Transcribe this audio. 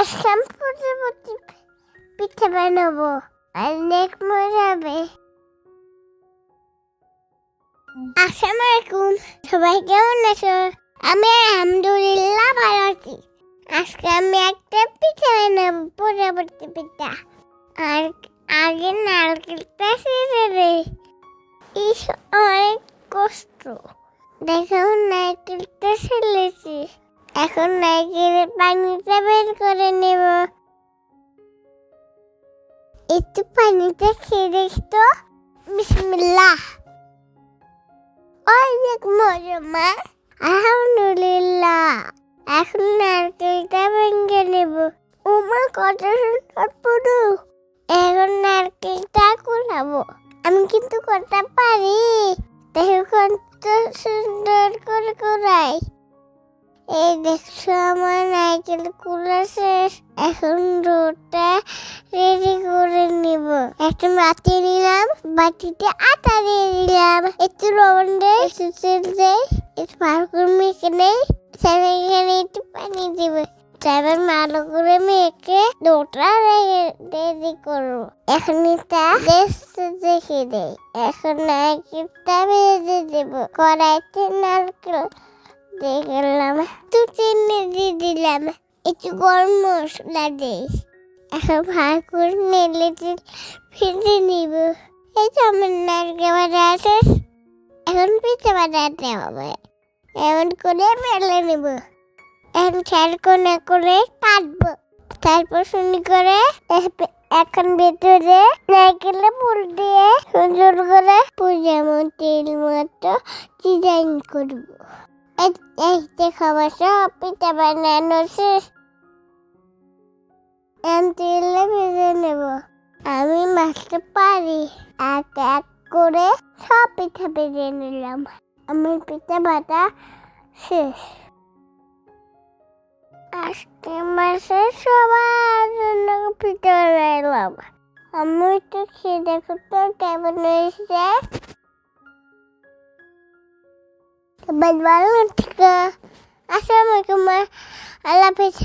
আসাম প্রজাপতি পিঠা বানাবো, অনেক মজা হবে। আসসালামু আলাইকুম, সবাই কেমন আছো? আমি আলহামদুলিল্লাহ ভালো আছি। আজকে আমি একটা পিঠা বানাবো, প্রজাপতি পিঠা। আর আগে নারকেলটা ছেড়ে দেই। অনেক কষ্ট। দেখো নারকেলটা ছেড়েছি। এখন নারকেলের পানিটা বের করে নেব। একটু পানিটা খেয়ে দেখতো। বিসমিল্লাহ। অনেক মজা মা, আলহামদুলিল্লাহ। এখন নারকেলটা ভেঙে নেব। ওমা কত সুন্দর পুরো। এখন নারকেলটা কুড়াবো। আমি কিন্তু করতে পারি। দেখো কত সুন্দর করে কুড়াই। এই দেখছো আমার নারকেল কুড়া শেষ। এখন রোটা রেডি করে নিব। একটা বাটি নিলাম, বাটিতে আটা দিয়ে দিলাম, একটু লবণ দেই, একটু তেল দেই, একটু ভালো করে মেখে নেই। এখানে একটু পানি দিব। তারপর ভালো করে মেখে রোটা রেডি করবো। এখন এটা দেখে দেই। এখন নারকেলটা ভেজে দেব। কড়াইতে নারকেল দেখলাম, একটু চিনি দিয়ে দিলাম, একটু গরম মশলা দিই। এখন ভালো করে নেড়ে ভেজে নিব। এই তো আমার নারকেল ভাজা আছে। এখন পিঠা বানাতে হবে। এমন করে মেলে নেব। এখন চার কোণা করে কাটবো। তারপর সুন্দর করে এখন ভেতরে নারকেলে ফুল দিয়ে সুন্দর করে তেল মতো ডিজাইন করবো। এই খাবার সব পিঠা বানানো শেষ। তেলে ভেজে নেব। আমি মাছতে পারি। এক এক করে সব পিঠা ভেজে নিলাম। আমার পিঠা ভাজা শেষ। আজকে মাসে সবার জন্য পিঠা বানাইলাম। আমি তো খেয়ে দেখো তো কেমন হয়েছে। ভালো ঠিক আছে। আসসালামু আলাইকুম, আল্লাহ হাফেজ।